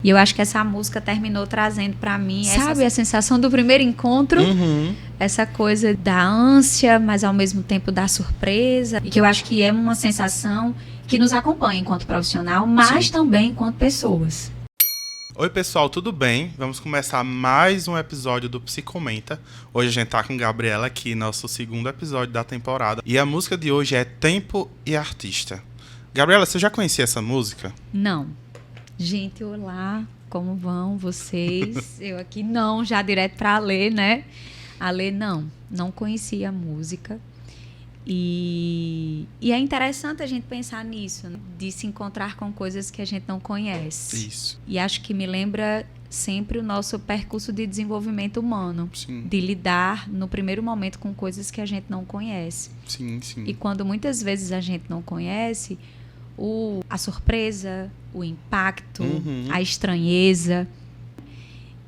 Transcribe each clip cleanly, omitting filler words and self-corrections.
E eu acho que essa música terminou trazendo pra mim, sabe, a sensação do primeiro encontro, essa coisa da ânsia, mas ao mesmo tempo da surpresa, e que eu acho que é uma sensação que nos acompanha enquanto profissional, mas também enquanto pessoas. Oi pessoal, tudo bem? Vamos começar mais um episódio do Psicomenta. Hoje a gente tá com Gabriela aqui, nosso segundo episódio da temporada. E a música de hoje é Tempo e Artista. Gabriela, você já conhecia essa música? Não. Gente, olá, como vão vocês? Eu aqui não, já direto pra Alê, né? Alê, não conhecia a música. E é interessante a gente pensar nisso, né? De se encontrar com coisas que a gente não conhece. Isso. E acho que me lembra sempre o nosso percurso de desenvolvimento humano. Sim. De lidar, no primeiro momento, com coisas que a gente não conhece. Sim, sim. E quando muitas vezes a gente não conhece, a surpresa, o impacto, a estranheza.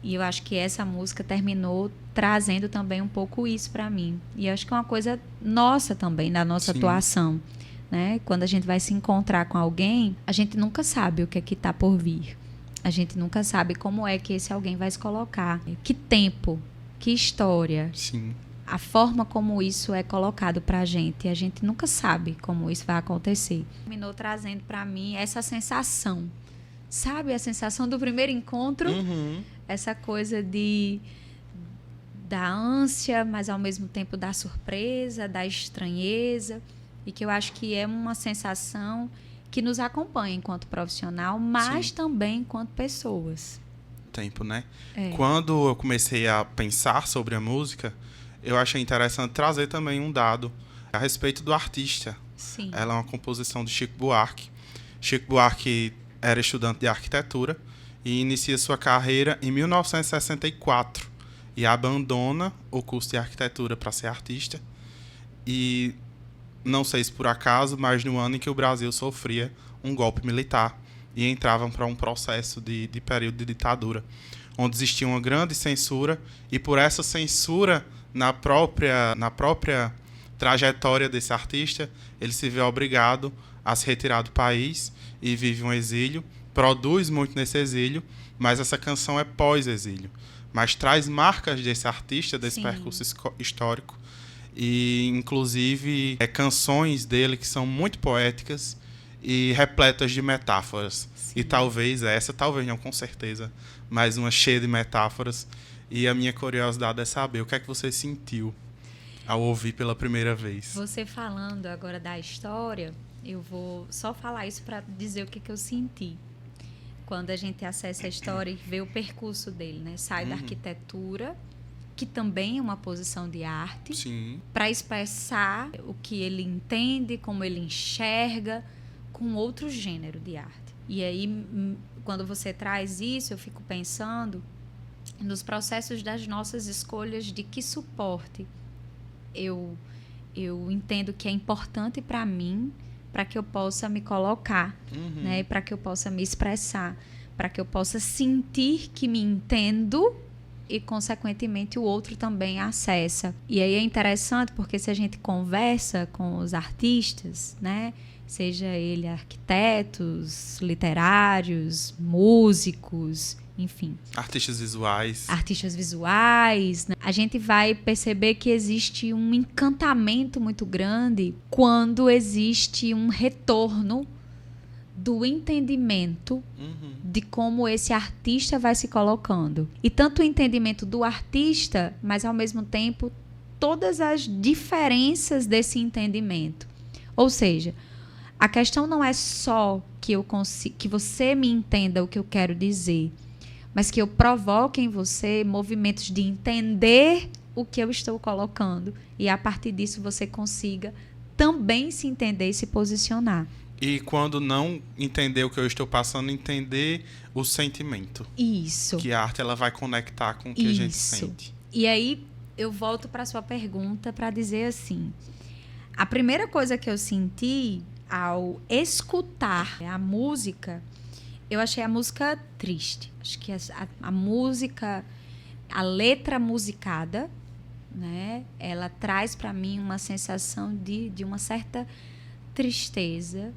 E eu acho que essa música terminou trazendo também um pouco isso para mim. E eu acho que é uma coisa nossa também, da nossa atuação, né? Quando a gente vai se encontrar com alguém, a gente nunca sabe o que é que está por vir. A gente nunca sabe como é que esse alguém vai se colocar. Que tempo, que história. Sim. A forma como isso é colocado pra gente, a gente nunca sabe como isso vai acontecer. Terminou trazendo pra mim essa sensação, sabe? A sensação do primeiro encontro, essa coisa da ânsia, mas ao mesmo tempo da surpresa, da estranheza, e que eu acho que é uma sensação que nos acompanha enquanto profissional, mas também enquanto pessoas. Tempo, né? É. Quando eu comecei a pensar sobre a música, eu achei interessante trazer também um dado a respeito do artista. Sim. Ela é uma composição de Chico Buarque. Chico Buarque era estudante de arquitetura e inicia sua carreira em 1964 e abandona o curso de arquitetura para ser artista. E não sei se por acaso, mas no ano em que o Brasil sofria um golpe militar e entravam para um processo de período de ditadura, onde existia uma grande censura, e por essa censura na própria trajetória desse artista, ele se vê obrigado a se retirar do país e vive um exílio, produz muito nesse exílio, mas essa canção é pós-exílio, mas traz marcas desse artista, desse percurso histórico, e inclusive canções dele que são muito poéticas e repletas de metáforas. Sim. E talvez não, com certeza, mas uma cheia de metáforas. E a minha curiosidade é saber o que é que você sentiu ao ouvir pela primeira vez. Você falando agora da história, eu vou só falar isso para dizer o que eu senti. Quando a gente acessa a história e vê o percurso dele, né? Sai da arquitetura, que também é uma posição de arte, para expressar o que ele entende, como ele enxerga, com outro gênero de arte. E aí, quando você traz isso, eu fico pensando nos processos das nossas escolhas de que suporte eu entendo que é importante para mim, para que eu possa me colocar, né? Para que eu possa me expressar, para que eu possa sentir que me entendo e, consequentemente, o outro também acessa. E aí é interessante porque se a gente conversa com os artistas, né? Seja ele arquitetos, literários, músicos, enfim. Artistas visuais, né? A gente vai perceber que existe um encantamento muito grande quando existe um retorno do entendimento de como esse artista vai se colocando. E tanto o entendimento do artista, mas ao mesmo tempo todas as diferenças desse entendimento. Ou seja, a questão não é só que você me entenda o que eu quero dizer, mas que eu provoque em você movimentos de entender o que eu estou colocando e, a partir disso, você consiga também se entender e se posicionar. E quando não entender o que eu estou passando, entender o sentimento. Isso. Que a arte ela vai conectar com o que a gente sente. E aí, eu volto para a sua pergunta para dizer assim, a primeira coisa que eu senti ao escutar a música, eu achei a música triste. Acho que a música, a letra musicada, né, ela traz para mim uma sensação de uma certa tristeza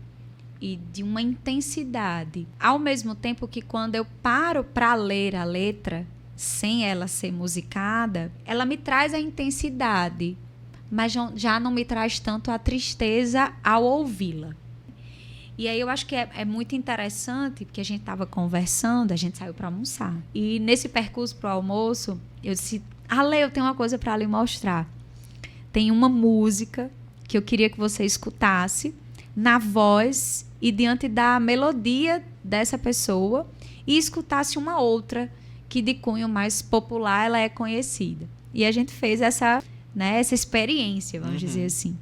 e de uma intensidade. Ao mesmo tempo que quando eu paro para ler a letra, sem ela ser musicada, ela me traz a intensidade, mas já não me traz tanto a tristeza ao ouvi-la. E aí eu acho que é muito interessante, porque a gente estava conversando, a gente saiu para almoçar. E nesse percurso para o almoço, eu disse, Ale, eu tenho uma coisa para lhe mostrar. Tem uma música que eu queria que você escutasse na voz e diante da melodia dessa pessoa e escutasse uma outra que de cunho mais popular ela é conhecida. E a gente fez essa experiência, vamos dizer assim.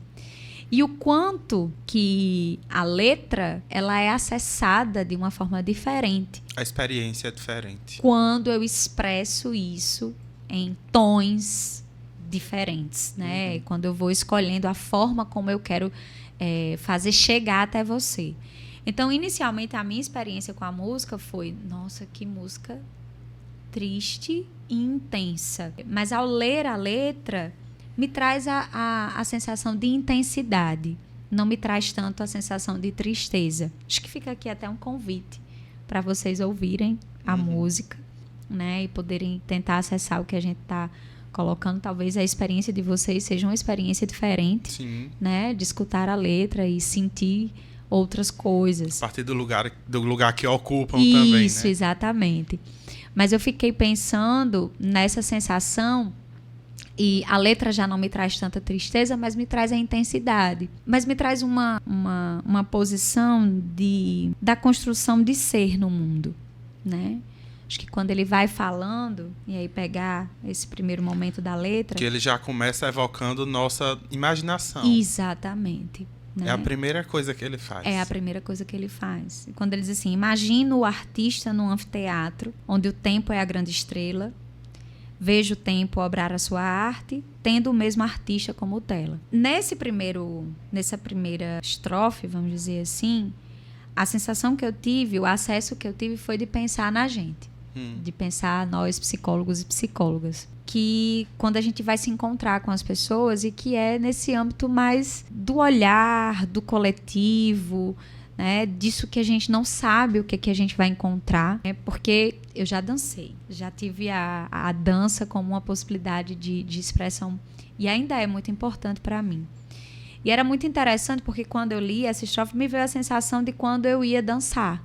E o quanto que a letra ela é acessada de uma forma diferente. A experiência é diferente. Quando eu expresso isso em tons diferentes, né? Quando eu vou escolhendo a forma como eu quero fazer chegar até você. Então, inicialmente, a minha experiência com a música foi, nossa, que música triste e intensa. Mas ao ler a letra, me traz a sensação de intensidade. Não me traz tanto a sensação de tristeza. Acho que fica aqui até um convite para vocês ouvirem a música, né? E poderem tentar acessar o que a gente está colocando. Talvez a experiência de vocês seja uma experiência diferente. Sim. Né? De escutar a letra e sentir outras coisas. A partir do lugar que ocupam também, Isso, né? Exatamente. Mas eu fiquei pensando nessa sensação. E a letra já não me traz tanta tristeza, mas me traz a intensidade. Mas me traz uma posição da construção de ser no mundo, né? Acho que quando ele vai falando, e aí pegar esse primeiro momento da letra... Que ele já começa evocando nossa imaginação. Exatamente. Né? É a primeira coisa que ele faz. É a primeira coisa que ele faz. E quando ele diz assim, imagina o artista num anfiteatro, onde o tempo é a grande estrela, vejo o tempo obrar a sua arte, tendo o mesmo artista como tela. Nessa primeira estrofe, vamos dizer assim, a sensação que eu tive, o acesso que eu tive foi de pensar na gente. De pensar nós, psicólogos e psicólogas. Que quando a gente vai se encontrar com as pessoas e que é nesse âmbito mais do olhar, do coletivo, né, disso que a gente não sabe o que a gente vai encontrar, né, porque eu já dancei, já tive a dança como uma possibilidade de expressão e ainda é muito importante para mim. E era muito interessante porque quando eu li essa estrofe me veio a sensação de quando eu ia dançar.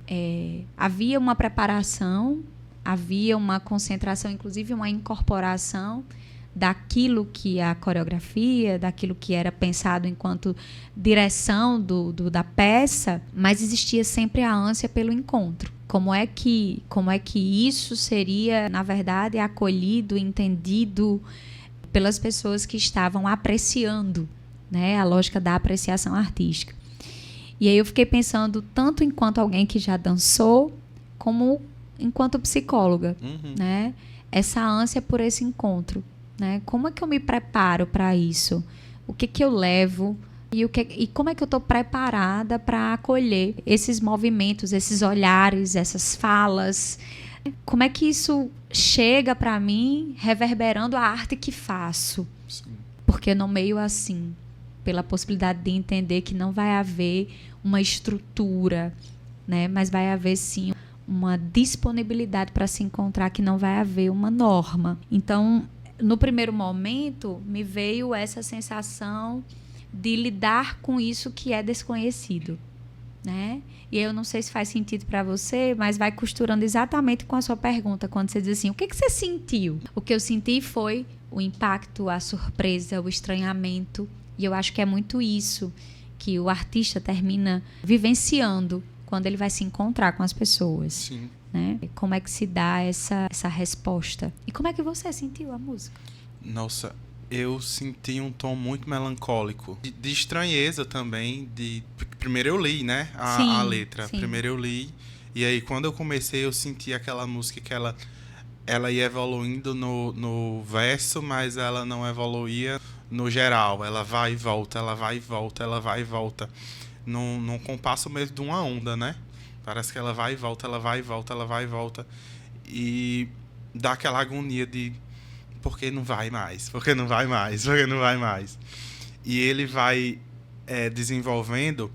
Havia uma preparação, havia uma concentração, inclusive uma incorporação daquilo que a coreografia, daquilo que era pensado enquanto direção da peça, mas existia sempre a ânsia pelo encontro. Como é que isso seria, na verdade, acolhido, entendido pelas pessoas que estavam apreciando, né, a lógica da apreciação artística. E aí eu fiquei pensando tanto enquanto alguém que já dançou, como enquanto psicóloga, né, essa ânsia por esse encontro. Né? Como é que eu me preparo para isso? O que eu levo? E como é que eu estou preparada para acolher esses movimentos, esses olhares, essas falas? Como é que isso chega para mim reverberando a arte que faço? Sim. Porque no meio assim, pela possibilidade de entender que não vai haver uma estrutura, né? Mas vai haver sim uma disponibilidade para se encontrar, que não vai haver uma norma. Então, no primeiro momento, me veio essa sensação de lidar com isso que é desconhecido, né? E eu não sei se faz sentido para você, mas vai costurando exatamente com a sua pergunta, quando você diz assim, o que você sentiu? O que eu senti foi o impacto, a surpresa, o estranhamento, e eu acho que é muito isso que o artista termina vivenciando quando ele vai se encontrar com as pessoas. Sim. Né? Como é que se dá essa resposta? E como é que você sentiu a música? Nossa, eu senti um tom muito melancólico. De estranheza também. Primeiro eu li, né? A letra. Sim. Primeiro eu li. E aí, quando eu comecei, eu senti aquela música que ela ia evoluindo no verso, mas ela não evoluía no geral. Ela vai e volta, ela vai e volta, ela vai e volta. Num compasso mesmo de uma onda, né? Parece que ela vai e volta, ela vai e volta, ela vai e volta. E dá aquela agonia de por que não vai mais? Por que não vai mais? Por que não vai mais? E ele vai desenvolvendo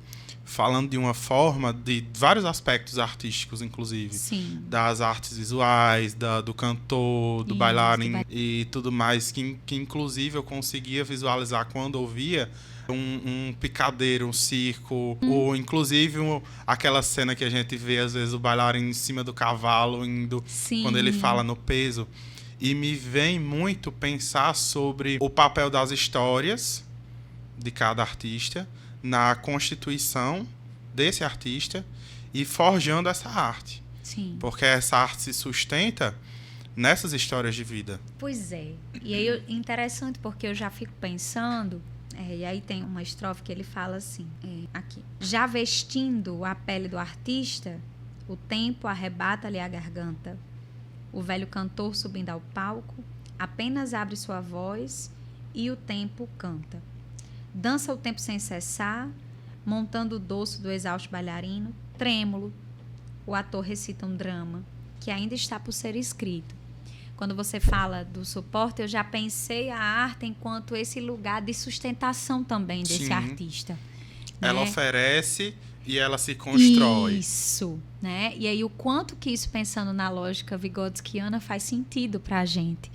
falando de uma forma de vários aspectos artísticos, inclusive. Sim. Das artes visuais, do cantor, do bailarino e tudo mais, que inclusive eu conseguia visualizar quando ouvia um picadeiro, um circo, ou inclusive aquela cena que a gente vê, às vezes, o bailarino em cima do cavalo, quando ele fala no peso. E me vem muito pensar sobre o papel das histórias de cada artista na constituição desse artista e forjando essa arte. Sim. Porque essa arte se sustenta nessas histórias de vida. Pois é. E aí, interessante, porque eu já fico pensando... e aí tem uma estrofe que ele fala assim, aqui. Já vestindo a pele do artista, o tempo arrebata-lhe a garganta. O velho cantor subindo ao palco, apenas abre sua voz e o tempo canta. Dança o tempo sem cessar, montando o dorso do exausto bailarino, trêmulo. O ator recita um drama que ainda está por ser escrito. Quando você fala do suporte, eu já pensei a arte enquanto esse lugar de sustentação também desse artista. Ela oferece e ela se constrói. Isso, né? E aí o quanto que isso, pensando na lógica vigotskiana, faz sentido para a gente.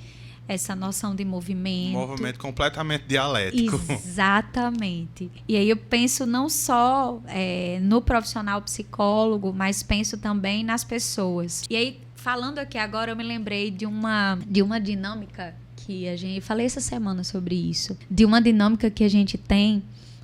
Essa noção de movimento. Movimento completamente dialético. Exatamente. E aí eu penso não só no profissional psicólogo, mas penso também nas pessoas. E aí, falando aqui agora, eu me lembrei de uma dinâmica que a gente... Falei essa semana sobre isso. De uma dinâmica que a gente tem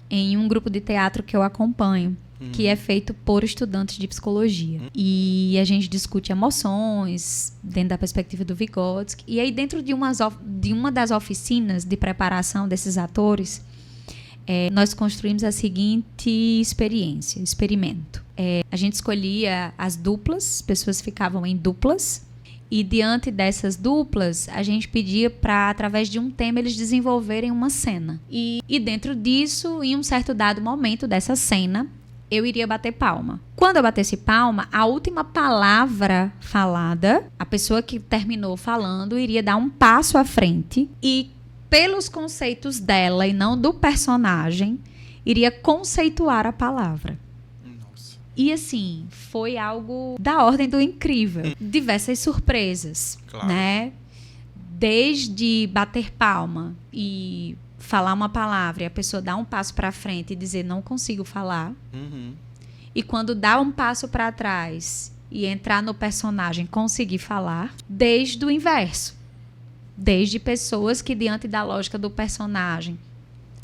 em um grupo de teatro que eu acompanho, que é feito por estudantes de psicologia. E a gente discute emoções dentro da perspectiva do Vygotsky. E aí, dentro de uma das oficinas de preparação desses atores, nós construímos a seguinte experimento. A gente escolhia as duplas, pessoas ficavam em duplas, e diante dessas duplas, a gente pedia para, através de um tema, eles desenvolverem uma cena. E dentro disso, em um certo dado momento dessa cena, eu iria bater palma. Quando eu batesse palma, a última palavra falada, a pessoa que terminou falando iria dar um passo à frente e, pelos conceitos dela e não do personagem, iria conceituar a palavra. Nossa. E assim, foi algo da ordem do incrível. Diversas surpresas, claro, né? Desde bater palma e falar uma palavra e a pessoa dar um passo para frente e dizer não consigo falar. E quando dá um passo para trás e entrar no personagem conseguir falar, desde o inverso. Desde pessoas que, diante da lógica do personagem,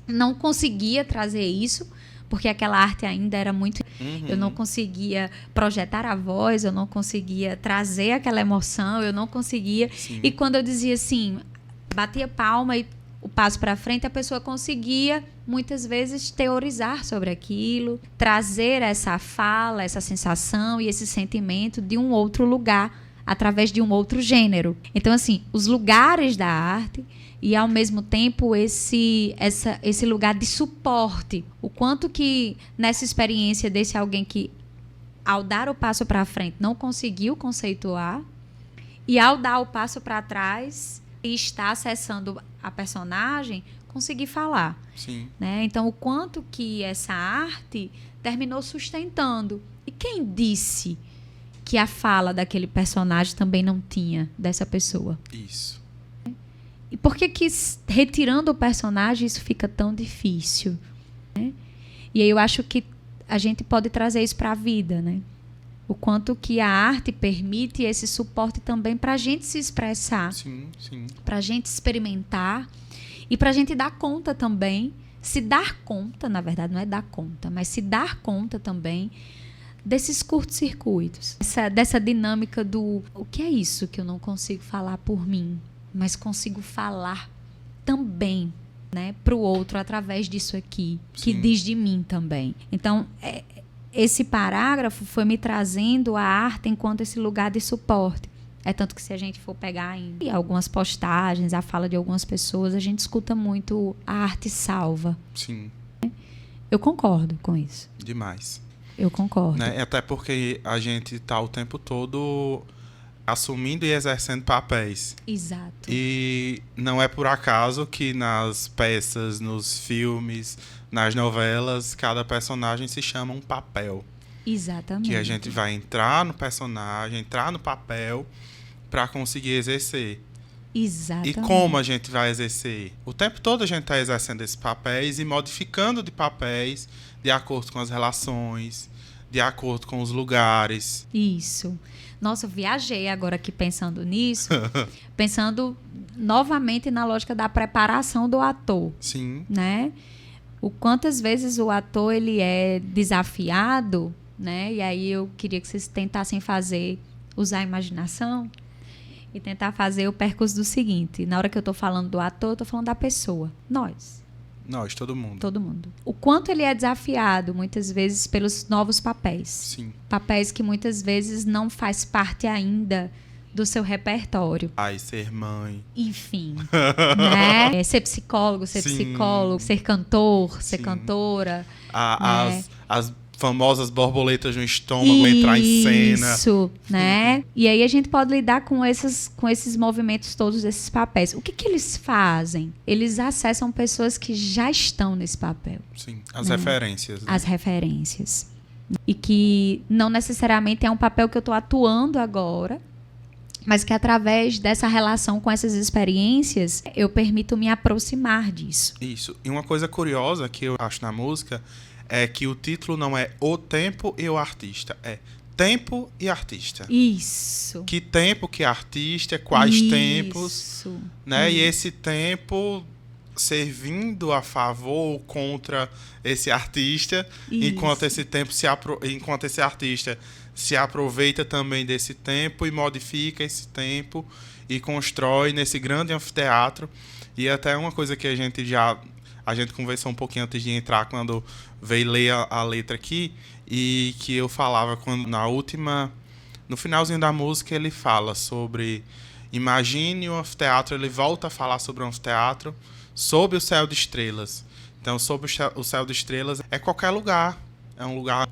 não conseguia trazer isso, porque aquela arte ainda era muito... Eu não conseguia projetar a voz, eu não conseguia trazer aquela emoção, eu não conseguia... Sim. E quando eu dizia assim, batia palma e o passo para frente, a pessoa conseguia, muitas vezes, teorizar sobre aquilo, trazer essa fala, essa sensação e esse sentimento de um outro lugar, através de um outro gênero. Então, assim, os lugares da arte e, ao mesmo tempo, esse lugar de suporte. O quanto que, nessa experiência desse alguém que, ao dar o passo para frente, não conseguiu conceituar, e ao dar o passo para trás e está acessando a personagem, conseguir falar. Sim. Né? Então, o quanto que essa arte terminou sustentando. E quem disse que a fala daquele personagem também não tinha dessa pessoa? Isso. E por que retirando o personagem isso fica tão difícil? Né? E aí eu acho que a gente pode trazer isso para a vida, né? O quanto que a arte permite esse suporte também para a gente se expressar, para a gente experimentar e para a gente dar conta também, se dar conta, na verdade não é dar conta, mas se dar conta também desses curtos-circuitos, dessa dinâmica do o que é isso que eu não consigo falar por mim, mas consigo falar também, né, para o outro através disso aqui, que diz de mim também. Então, esse parágrafo foi me trazendo a arte enquanto esse lugar de suporte. É tanto que, se a gente for pegar em algumas postagens, a fala de algumas pessoas, a gente escuta muito a arte salva. Sim. Eu concordo com isso. Demais. Eu concordo. Né? Até porque a gente está o tempo todo assumindo e exercendo papéis. Exato. E não é por acaso que nas peças, nos filmes, nas novelas, cada personagem se chama um papel. Exatamente. Que a gente vai entrar no personagem, entrar no papel para conseguir exercer. Exatamente. E como a gente vai exercer? O tempo todo a gente está exercendo esses papéis e modificando de papéis de acordo com as relações, de acordo com os lugares. Isso. Nossa, eu viajei agora aqui pensando nisso, pensando novamente na lógica da preparação do ator. Sim. Né? O quantas vezes o ator ele é desafiado, né? E aí eu queria que vocês tentassem usar a imaginação e tentar fazer o percurso do seguinte. Na hora que eu estou falando do ator, eu estou falando da pessoa. Nós, todo mundo. Todo mundo. O quanto ele é desafiado, muitas vezes, pelos novos papéis. Sim. Papéis que muitas vezes não faz parte ainda do seu repertório. Ai, ser mãe. Enfim. Né? Ser psicólogo, ser cantor, ser cantora. As famosas borboletas no estômago, entrar em cena. Isso, né? E aí a gente pode lidar com esses movimentos todos desses papéis. O que eles fazem? Eles acessam pessoas que já estão nesse papel. Sim, as referências. Né? As referências. E que não necessariamente é um papel que eu estou atuando agora, mas que através dessa relação com essas experiências, eu permito me aproximar disso. Isso. E uma coisa curiosa que eu acho na música é que o título não é O Tempo e o Artista, é Tempo e Artista. Isso. Que tempo, que artista, quais tempos, né? E esse tempo servindo a favor ou contra esse artista, enquanto esse artista se aproveita também desse tempo e modifica esse tempo e constrói nesse grande anfiteatro. E até uma coisa que a gente conversou um pouquinho antes de entrar, quando veio ler a letra aqui, e que eu falava quando no finalzinho da música ele fala sobre, imagine o anfiteatro, ele volta a falar sobre o anfiteatro, sob o céu de estrelas. Então, sob o céu de estrelas é qualquer lugar. É um lugar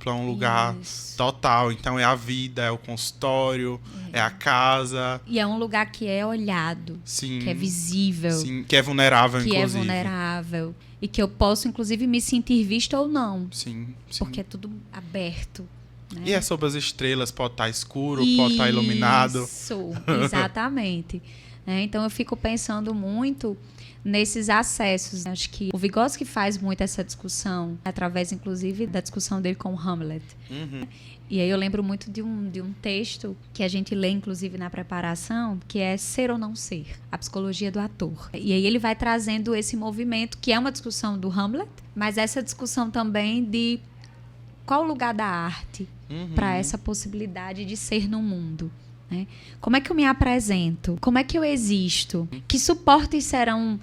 total. Então, é a vida, é o consultório, é a casa. E é um lugar que é olhado, sim, que é visível. Sim, que é vulnerável, inclusive. Que é vulnerável. E que eu posso, inclusive, me sentir vista ou não. Sim, sim. Porque é tudo aberto. Né? E é sob as estrelas, pode estar escuro, pode estar iluminado. Isso, exatamente. Então, eu fico pensando muito nesses acessos. Acho que o Vygotsky faz muito essa discussão, através, inclusive, da discussão dele com Hamlet. Uhum. E aí eu lembro muito de um texto que a gente lê, inclusive, na preparação, que é Ser ou Não Ser, a psicologia do ator. E aí ele vai trazendo esse movimento, que é uma discussão do Hamlet, mas essa discussão também de qual o lugar da arte para essa possibilidade de ser no mundo. Né? Como é que eu me apresento? Como é que eu existo? Que suportes serão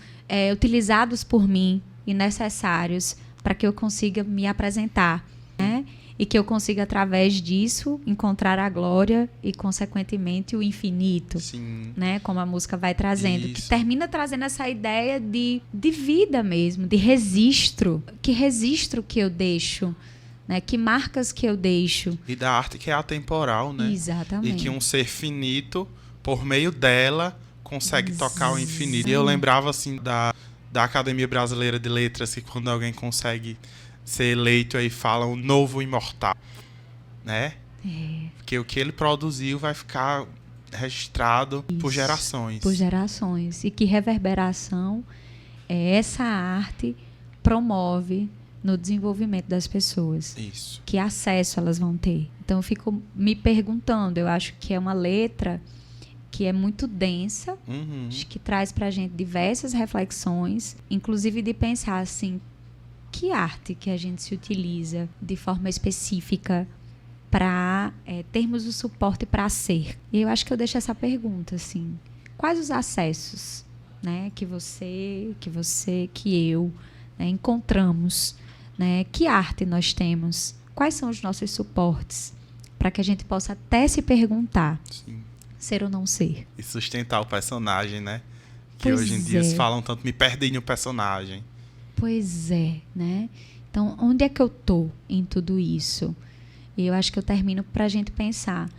utilizados por mim e necessários para que eu consiga me apresentar? Né? E que eu consiga, através disso, encontrar a glória e, consequentemente, o infinito. Sim. Né? Como a música vai trazendo. Isso. Que termina trazendo essa ideia de vida mesmo, de registro. Que registro que eu deixo? Né? Que marcas que eu deixo? E da arte que é atemporal, né? Exatamente. E que um ser finito, por meio dela, consegue tocar o infinito. E eu lembrava, assim, da Academia Brasileira de Letras, que quando alguém consegue ser eleito, aí fala um novo imortal, né? Porque o que ele produziu vai ficar registrado por gerações. Por gerações. E que reverberação essa arte promove no desenvolvimento das pessoas. Isso. Que acesso elas vão ter. Então, eu fico me perguntando, eu acho que é uma letra que é muito densa, acho que traz pra gente diversas reflexões, inclusive de pensar assim, que arte que a gente se utiliza de forma específica para termos o suporte para ser. E eu acho que eu deixo essa pergunta, assim, quais os acessos, né, que eu, né, encontramos, né, que arte nós temos, quais são os nossos suportes, para que a gente possa até se perguntar, sim, ser ou não ser. E sustentar o personagem, né? Que hoje em dia se falam tanto, me perdi no personagem. Pois é, né? Então, onde é que eu tô em tudo isso? E eu acho que eu termino para a gente pensar.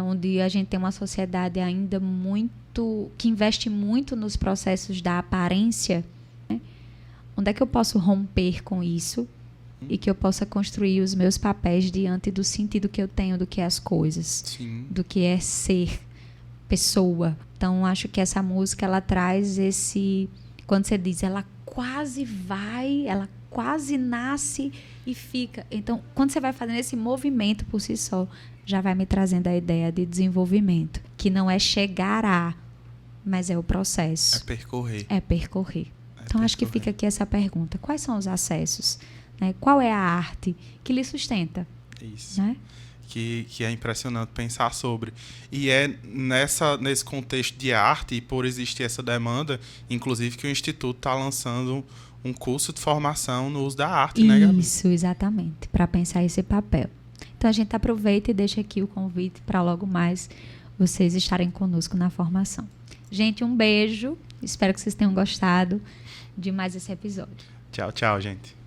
onde a gente tem uma sociedade ainda que investe muito nos processos da aparência, né? Onde é que eu posso romper com isso e que eu possa construir os meus papéis diante do sentido que eu tenho do que é as coisas, Sim. do que é ser pessoa. Então, acho que essa música, ela traz esse... Quando você diz, ela quase nasce e fica. Então, quando você vai fazendo esse movimento por si só, já vai me trazendo a ideia de desenvolvimento, que não é chegar a, mas é o processo. É percorrer. É percorrer. Então, acho que fica aqui essa pergunta. Quais são os acessos? Né? Qual é a arte que lhe sustenta? Isso. Né? Que é impressionante pensar sobre. E é nesse contexto de arte, e por existir essa demanda, inclusive que o Instituto está lançando um curso de formação no uso da arte, né, Gabi? Isso, exatamente, para pensar esse papel. Então, a gente aproveita e deixa aqui o convite para logo mais vocês estarem conosco na formação. Gente, um beijo. Espero que vocês tenham gostado de mais esse episódio. Tchau, tchau, gente.